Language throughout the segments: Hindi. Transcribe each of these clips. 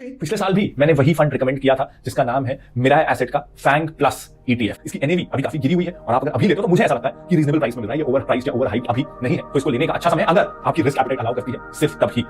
पिछले साल भी मैंने वही फंड रिकमेंड किया था जिसका नाम है मिराय एसेट का फैंग प्लस ईटीएफ। इसकी एनएवी अभी काफी गिरी हुई है और आप अगर अभी लेते हो तो मुझे ऐसा लगता है कि रीजनेबल प्राइस में मिल रहा है, ये ओवर प्राइस या ओवर हाइप अभी नहीं है। तो इसको लेने का अच्छा समय अगर आपकी रिस्क एपेटाइट अलाउ करती है, सिर्फ तभी।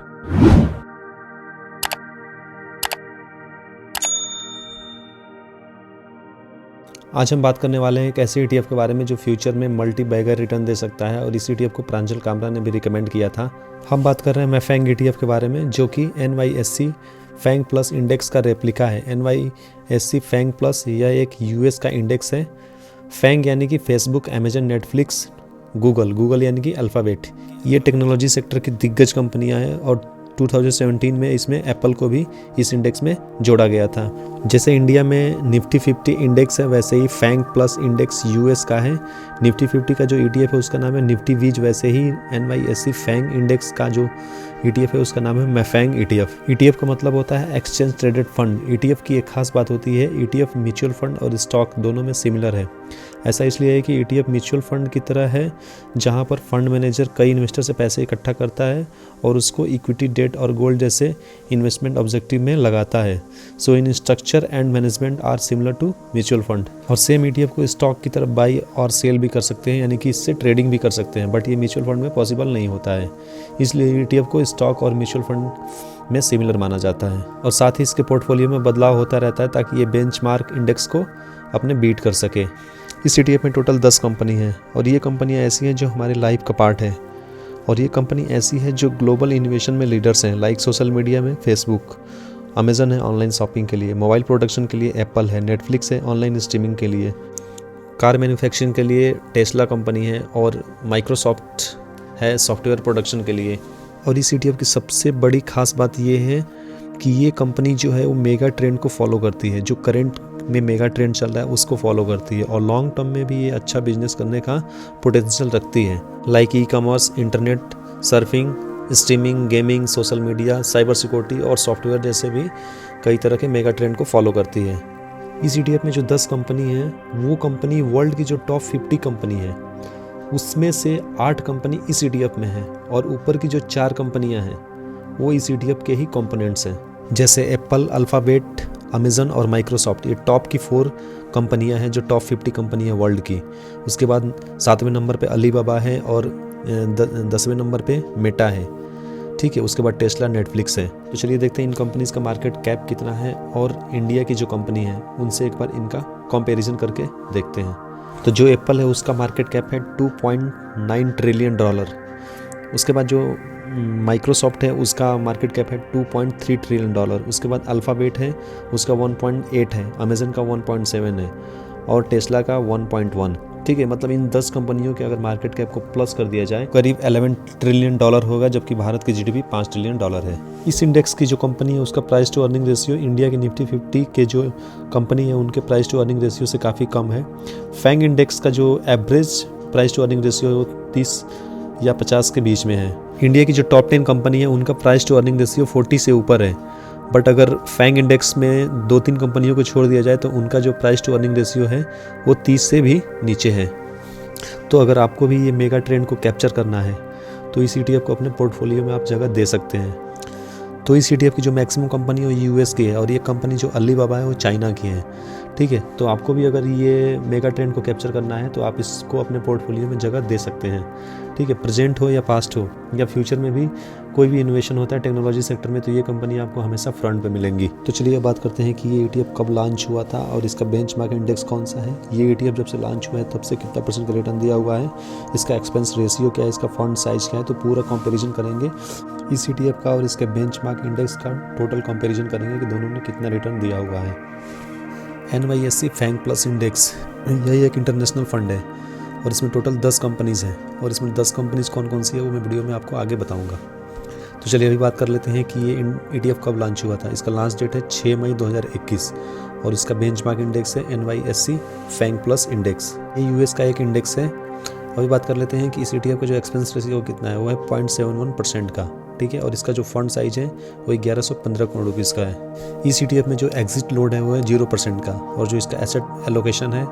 आज हम बात करने वाले हैं एक ऐसे ETF के बारे में जो फ्यूचर में मल्टी बैगर रिटर्न दे सकता है और इस ETF को प्रांजल कामरा ने भी रिकमेंड किया था। हम बात कर रहे हैं मैफैंग ETF के बारे में जो कि NYSE फैंग प्लस इंडेक्स का रेप्लिका है। NYSE फैंग प्लस यह एक US का इंडेक्स है। फैंग यानी कि फेसबुक, अमेजन, नेटफ्लिक्स, गूगल यानी कि अल्फ़ाबेट। ये टेक्नोलॉजी सेक्टर की दिग्गज कंपनियां हैं और 2017 में इसमें एप्पल को भी इस इंडेक्स में जोड़ा गया था। जैसे इंडिया में निफ्टी 50 इंडेक्स है, वैसे ही फैंग प्लस इंडेक्स US का है। निफ्टी 50 का जो ETF है उसका नाम है निफ्टी वीज, वैसे ही NYSE फैंग इंडेक्स का जो ETF है उसका नाम है मैफैंग ETF। ETF का मतलब होता है एक्सचेंज ट्रेडेड फंड। ETF की एक खास बात होती है, ETF म्यूचुअल फंड और स्टॉक दोनों में सिमिलर है। ऐसा इसलिए है कि ETF म्यूचुअल फंड की तरह है जहां पर फंड मैनेजर कई इन्वेस्टर से पैसे इकट्ठा करता है और उसको इक्विटी, डेट और गोल्ड जैसे इन्वेस्टमेंट ऑब्जेक्टिव में लगाता है। So in structure and management are similar to mutual fund. और सेम ETF को स्टॉक की तरफ बाई और सेल भी कर सकते हैं, यानी कि इससे ट्रेडिंग भी कर सकते हैं, बट ये म्यूचुअल फंड में पॉसिबल नहीं होता है। इसलिए ETF को स्टॉक और म्यूचुअल फंड में सिमिलर माना जाता है और साथ ही इसके पोर्टफोलियो में बदलाव होता रहता है ताकि ये बेंचमार्क इंडेक्स को अपने बीट कर सके। इस ETF में टोटल 10 कंपनी हैं और ये कंपनियां ऐसी हैं जो हमारे लाइफ का पार्ट है और ये कंपनी ऐसी है जो ग्लोबल इनोवेशन में लीडर्स हैं। लाइक सोशल मीडिया में फेसबुक, अमेजन है ऑनलाइन शॉपिंग के लिए, मोबाइल प्रोडक्शन के लिए एप्पल है, नेटफ्लिक्स है ऑनलाइन स्ट्रीमिंग के लिए, कार मैन्युफैक्चरिंग के लिए टेस्ला कंपनी है और माइक्रोसॉफ्ट है सॉफ्टवेयर प्रोडक्शन के लिए। और इस ETF की सबसे बड़ी खास बात ये है कि ये कंपनी जो है वो मेगा ट्रेंड को फॉलो करती है, जो करंट में मेगा ट्रेंड चल रहा है उसको फॉलो करती है और लॉन्ग टर्म में भी ये अच्छा बिजनेस करने का पोटेंशियल रखती है। Like e-commerce, internet surfing, streaming, gaming, social media, cyber security और सॉफ्टवेयर जैसे भी कई तरह के मेगा ट्रेंड को फॉलो करती है। इस ETF में जो 10 कंपनी है वो कंपनी वर्ल्ड की जो टॉप 50 कंपनी है उसमें से 8 कंपनी इस ETF में है और ऊपर की जो 4 कंपनियां हैं वो इस ETF के ही कंपोनेंट्स हैं। जैसे एप्पल, अल्फ़ाबेट, अमेजन और माइक्रोसॉफ्ट, ये टॉप की 4 कंपनियां हैं जो टॉप 50 कंपनी है वर्ल्ड की। उसके बाद 7वें नंबर पे अलीबाबा है और 10वें नंबर पे मेटा है। ठीक है, उसके बाद टेस्ला, नेटफ्लिक्स है। तो चलिए देखते हैं इन कंपनीज का मार्केट कैप कितना है और इंडिया की जो कंपनी है उनसे एक बार इनका कंपैरिजन करके देखते हैं। तो जो एप्पल है उसका मार्केट कैप है $2.9 ट्रिलियन। उसके बाद जो माइक्रोसॉफ्ट है उसका मार्केट कैप है $2.3 ट्रिलियन। उसके बाद अल्फ़ाबेट है उसका 1.8 है, अमेजन का 1.7 है और टेस्ला का 1.1। ठीक है, मतलब इन 10 कंपनियों के अगर मार्केट कैप को प्लस कर दिया जाए करीब $11 ट्रिलियन होगा, जबकि भारत की GDP $5 ट्रिलियन है। इस इंडेक्स की जो कंपनी है उसका price to earning ratio India के निफ्टी 50 के जो कंपनी है उनके प्राइस टू अर्निंग रेशियो से काफ़ी कम है। फैंग इंडेक्स का जो average price to earning ratio है वो 30 या 50 के बीच में है। इंडिया की जो टॉप 10 कंपनी है उनका प्राइस टू अर्निंग रेशियो 40 से ऊपर है, बट अगर फैंग इंडेक्स में 2-3 कंपनियों को छोड़ दिया जाए तो उनका जो प्राइस टू अर्निंग रेशियो है वो 30 से भी नीचे है। तो अगर आपको भी ये मेगा ट्रेंड को कैप्चर करना है तो इस ETF को अपने पोर्टफोलियो में आप जगह दे सकते हैं। तो इस ETF की जो मैक्सिमम कंपनी है वो US की है और ये कंपनी जो अलीबाबा है वो चाइना की है। ठीक है, तो आपको भी अगर ये मेगा ट्रेंड को कैप्चर करना है तो आप इसको अपने पोर्टफोलियो में जगह दे सकते हैं। ठीक है, प्रेजेंट हो या पास्ट हो या फ्यूचर में भी कोई भी इन्वेशन होता है टेक्नोलॉजी सेक्टर में तो ये कंपनी आपको हमेशा फ्रंट पे मिलेंगी। तो चलिए बात करते हैं कि ये ETF कब लॉन्च हुआ था और इसका बेंचमार्क इंडेक्स कौन सा है। ये ETF जब से लॉन्च हुआ है तब से कितना % का रिटर्न दिया हुआ है, इसका एक्सपेंस रेशियो क्या है, इसका फंड साइज क्या है, तो पूरा कंपेरिजन करेंगे इस ETF का और इसके बेंचमार्क इंडेक्स का टोटल कंपेरिजन करेंगे कि दोनों ने कितना रिटर्न दिया हुआ है। NYSE फैंग प्लस इंडेक्स यही एक इंटरनेशनल फंड है और इसमें टोटल 10 कंपनीज़ हैं और इसमें 10 कंपनीज़ कौन कौन सी है वो मैं वीडियो में आपको आगे बताऊंगा। तो चलिए अभी बात कर लेते हैं कि ये ETF कब लॉन्च हुआ था। इसका लास्ट डेट है 6 मई 2021 और इसका बेंचमार्क इंडेक्स है NYSE फैंग प्लस इंडेक्स। ये US का एक इंडेक्स है। अभी बात कर लेते हैं कि इस ETF का जो एक्सपेंस रेशियो कितना है, वो है 0.71% का। ठीक है, और इसका जो फंड साइज है वो 1115 करोड़ रुपीज़ का है। इस ETF में जो एग्जिट लोड है वो है 0% का और जो इसका एसेट एलोकेशन है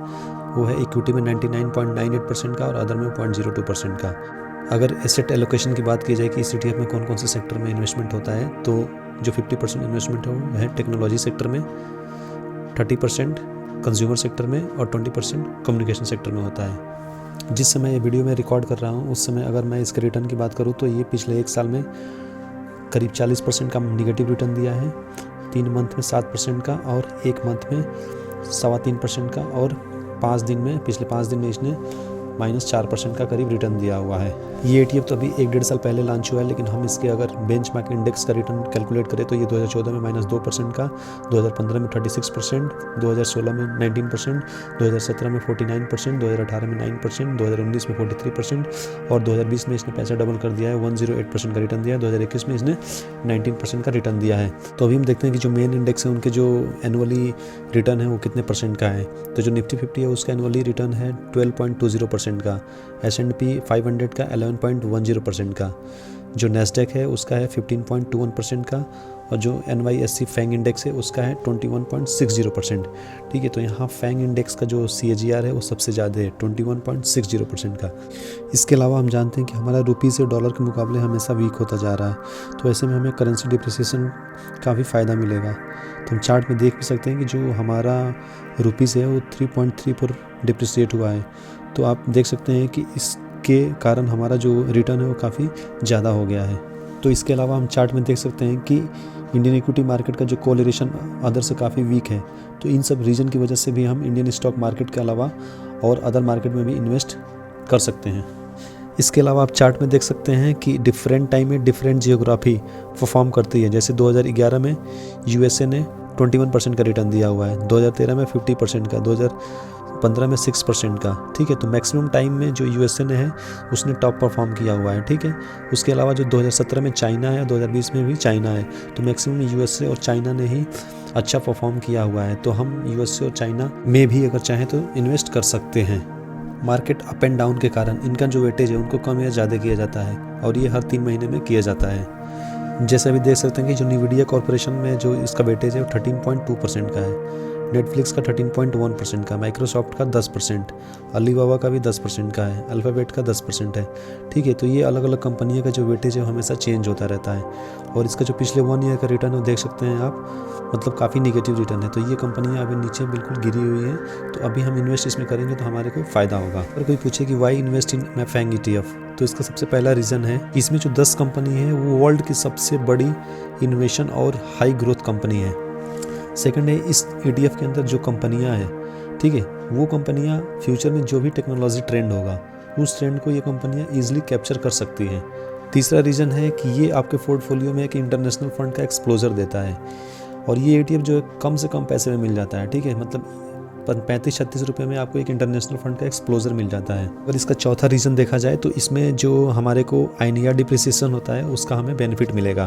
वो है इक्विटी में 99.98% का और अदर में 0.02% का। अगर एसेट एलोकेशन की बात की जाए कि इस ETF में कौन कौन से सेक्टर में इन्वेस्टमेंट होता है तो जो 50% इन्वेस्टमेंट है वो है टेक्नोलॉजी सेक्टर में, 30% कंज्यूमर सेक्टर में और 20% कम्युनिकेशन सेक्टर में होता है। जिस समय ये वीडियो मैं रिकॉर्ड कर रहा हूँ उस समय अगर मैं इसके रिटर्न की बात करूँ तो ये पिछले 1 साल में करीब 40% का नेगेटिव रिटर्न दिया है, 3 मंथ में 7% का और 1 मंथ में 3.25% का, और 5 दिन में, पिछले 5 दिन में इसने -4% का करीब रिटर्न दिया हुआ है। ये ETF तो अभी 1-1.5 साल पहले लॉन्च हुआ है, लेकिन हम इसके अगर बेंचमार्क इंडेक्स का रिटर्न कैलकुलेट करें तो ये 2014 में -2% का, 2015 में 36%, 2016 में 19%, 2017 में 49%, 2018 में 9%, 2019 में 43% और 2020 में इसने पैसा डबल कर दिया है, 108% का रिटर्न दिया है। 2021 में इसने 19% का रिटर्न दिया है। तो अभी हम देखते हैं कि जो मेन इंडेक्स है उनके जो एनुअली रिटर्न है वो कितने परसेंट का है। तो जो निफ्टी 50 है उसका एनुअली रिटर्न है 12.20% का, S&P 500 का 11.10% का, जो नैस्डैक है उसका है 15.21% का और जो NYSE फैंग इंडेक्स है उसका है 21.60%। ठीक है, तो यहाँ फैंग इंडेक्स का जो CAGR है वो सबसे ज़्यादा है 21.60% का। इसके अलावा हम जानते हैं कि हमारा रुपी से डॉलर के मुकाबले हमेशा वीक होता जा रहा है, तो ऐसे में हमें करेंसी डिप्रिसिएशन काफ़ी फ़ायदा मिलेगा। तो हम चार्ट में देख भी सकते हैं कि जो हमारा रुपीस है वो 3.34 डिप्रिसिएट हुआ है। तो आप देख सकते हैं कि इसके कारण हमारा जो रिटर्न है वो काफ़ी ज़्यादा हो गया है। तो इसके अलावा हम चार्ट में देख सकते हैं कि इंडियन इक्विटी मार्केट का जो कोरिलेशन अदर से काफ़ी वीक है, तो इन सब रीज़न की वजह से भी हम इंडियन स्टॉक मार्केट के अलावा और अदर मार्केट में भी इन्वेस्ट कर सकते हैं। इसके अलावा आप चार्ट में देख सकते हैं कि डिफरेंट टाइम में डिफरेंट जियोग्राफी परफॉर्म करती है। जैसे 2011 में USA ने 21% का रिटर्न दिया हुआ है, 2013 में 50% का, 2015 में 6% का। ठीक है, तो मैक्सिमम टाइम में जो USA ने है उसने टॉप परफॉर्म किया हुआ है। ठीक है, उसके अलावा जो 2017 में चाइना है, 2020 में भी चाइना है, तो मैक्सिमम USA और चाइना ने ही अच्छा परफॉर्म किया हुआ है। तो हम USA और चाइना में भी अगर चाहें तो इन्वेस्ट कर सकते हैं। मार्केट अप एंड डाउन के कारण इनका जो वेटेज है उनको कम या ज़्यादा किया जाता है और ये हर 3 महीने में किया जाता है। जैसे अभी देख सकते हैं कि जो NVIDIA कॉर्पोरेशन में जो इसका वेटेज है वो 13.2% का है, नेटफ्लिक्स का 13.1% का, माइक्रोसॉफ्ट का 10%, अलीबाबा का भी 10% का है, अल्फ़ाबेट का 10% है। ठीक है, तो ये अलग अलग कंपनियों का जो वेटेज है हमेशा चेंज होता रहता है और इसका जो पिछले 1 ईयर का रिटर्न है देख सकते हैं आप, मतलब काफ़ी निगेटिव रिटर्न है। तो ये कंपनियां अभी नीचे बिल्कुल गिरी हुई हैं, तो अभी हम इन्वेस्ट इसमें करेंगे तो हमारे को फ़ायदा होगा। अगर कोई पूछे कि वाई इन्वेस्ट इन मैफैंग ETF, तो इसका सबसे पहला रीज़न है इसमें जो 10 कंपनी है वो वर्ल्ड की सबसे बड़ी इनोवेशन और हाई ग्रोथ कंपनी है। सेकंड है इस ETF के अंदर जो कंपनियां हैं, ठीक है, वो कंपनियां फ्यूचर में जो भी टेक्नोलॉजी ट्रेंड होगा उस ट्रेंड को ये कंपनियां इजीली कैप्चर कर सकती हैं। तीसरा रीज़न है कि ये आपके पोर्टफोलियो में एक इंटरनेशनल फंड का एक्सपोजर देता है और ये ETF जो है कम से कम पैसे में मिल जाता है। ठीक है, मतलब 35-36 रुपये में आपको एक इंटरनेशनल फंड का एक्सपोजर मिल जाता है। अगर इसका चौथा रीज़न देखा जाए तो इसमें जो हमारे को INR डिप्रिसिएशन होता है उसका हमें बेनिफिट मिलेगा।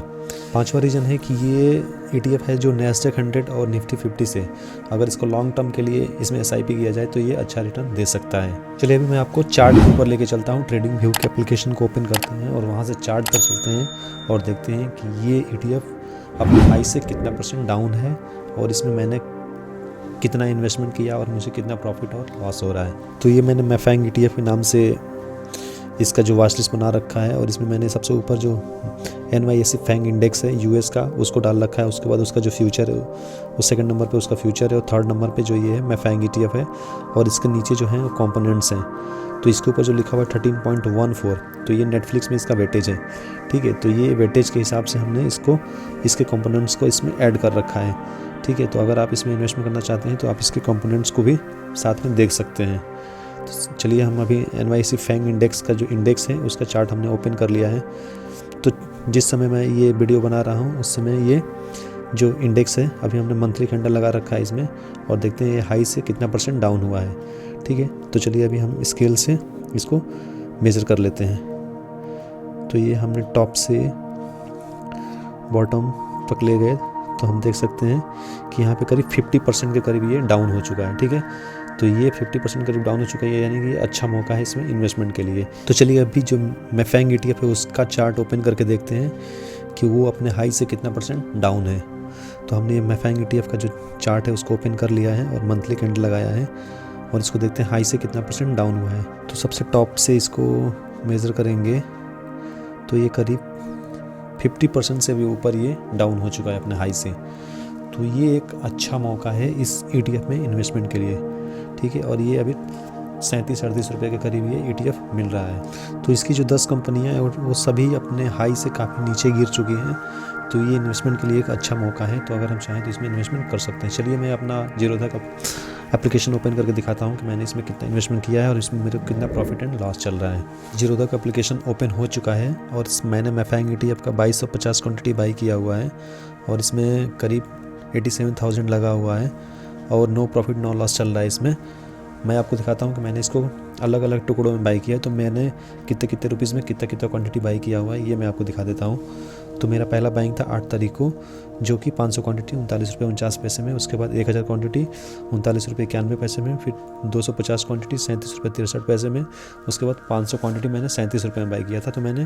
पांचवा रीज़न है कि ये ETF है जो नैस्डैक 100 और निफ्टी 50 से अगर इसको लॉन्ग टर्म के लिए इसमें SIP किया जाए तो ये अच्छा रिटर्न दे सकता है। चलिए अभी मैं आपको चार्ट के ऊपर लेके चलता हूँ। ट्रेडिंग व्यू के एप्लीकेशन को ओपन करते हैं और वहाँ से चार्ट पर चलते हैं और देखते हैं कि ये ETF अपने हाई से कितना % डाउन है और इसमें मैंने कितना इन्वेस्टमेंट किया और मुझे कितना प्रॉफिट और लॉस हो रहा है। तो ये मैंने मैफैंग ETF के नाम से इसका जो वॉच लिस्ट बना रखा है और इसमें मैंने सबसे ऊपर जो NYSE फैंग इंडेक्स है US का उसको डाल रखा है। उसके बाद उसका जो फ्यूचर है वो 2nd नंबर पे उसका फ्यूचर है और 3rd नंबर पे जो ये है मैफैंग ETF है और इसके नीचे जो है वो कॉम्पोनेंट्स हैं। तो इसके ऊपर जो लिखा हुआ है 13.14, तो ये नेटफ्लिक्स में इसका वेटेज है। ठीक है, तो ये वेटेज के हिसाब से हमने इसके कॉम्पोनेंट्स को इसमें ऐड कर रखा है। ठीक है, तो अगर आप इसमें इन्वेस्टमेंट करना चाहते हैं तो आप इसके कंपोनेंट्स को भी साथ में देख सकते हैं। तो चलिए हम अभी NYSE फैंग इंडेक्स का जो इंडेक्स है उसका चार्ट हमने ओपन कर लिया है। तो जिस समय मैं ये वीडियो बना रहा हूँ उस समय ये जो इंडेक्स है अभी हमने मंथली कैंडल लगा रखा है इसमें और देखते हैं ये हाई से कितना % डाउन हुआ है। ठीक है, तो चलिए अभी हम स्केल से इसको मेज़र कर लेते हैं। तो ये हमने टॉप से बॉटम तक ले गए तो हम देख सकते हैं कि यहाँ पे करीब 50% के करीब ये डाउन हो चुका है। ठीक है, तो ये 50% करीब डाउन हो चुका है, यानी कि अच्छा मौका है इसमें इन्वेस्टमेंट के लिए। तो चलिए अभी जो मैफैंग ETF है उसका चार्ट ओपन करके देखते हैं कि वो अपने हाई से कितना % डाउन है। तो हमने ये मैफैंग ETF का जो चार्ट है उसको ओपन कर लिया है और मंथली कैंडल लगाया है और इसको देखते हैं हाई से कितना % डाउन हुआ है। तो सबसे टॉप से इसको मेज़र करेंगे तो ये करीब 50% से भी ऊपर ये डाउन हो चुका है अपने हाई से। तो ये एक अच्छा मौका है इस ETF में इन्वेस्टमेंट के लिए, ठीक है। और ये अभी 37-38 रुपये के करीब ये ETF मिल रहा है। तो इसकी जो 10 कंपनियां हैं वो सभी अपने हाई से काफ़ी नीचे गिर चुकी हैं। तो ये इन्वेस्टमेंट के लिए एक अच्छा मौका है। तो अगर हम चाहें तो इसमें इन्वेस्टमेंट कर सकते हैं। चलिए मैं अपना जीरोधा का एप्लीकेशन ओपन करके दिखाता हूँ कि मैंने इसमें कितना इन्वेस्टमेंट किया है और इसमें मेरे को कितना प्रॉफिट एंड लॉस चल रहा है। जीरोधा का एप्लीकेशन ओपन हो चुका है और मैंने मैफैंग ETF का 2250 क्वान्टिटी बाई किया हुआ है और इसमें करीब 87,000 लगा हुआ है और नो प्रॉफिट नो लॉस चल रहा है इसमें। मैं आपको दिखाता हूँ कि मैंने इसको अलग अलग टुकड़ों में बाई किया है। तो मैंने कितने रुपीज़ में कितना क्वांटिटी बाई किया हुआ है ये मैं आपको दिखा देता हूँ। तो मेरा पहला बाइंग था 8 तारीख को, जो कि 500 क्वांटिटी 39 रुपये 49 पैसे में। उसके बाद 1000 क्वांटिटी 39 रुपये 91 पैसे में। फिर 250 क्वांटिटी 37 रुपये 63 पैसे में। उसके बाद 500 क्वांटिटी मैंने 37 रुपये में बाई किया था। तो मैंने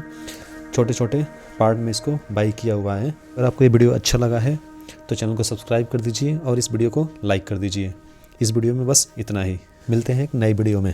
छोटे छोटे पार्ट में इसको बाई किया हुआ है। अगर आपको ये वीडियो अच्छा लगा है तो चैनल को सब्सक्राइब कर दीजिए और इस वीडियो को लाइक कर दीजिए। इस वीडियो में बस इतना ही। मिलते हैं एक नई वीडियो में।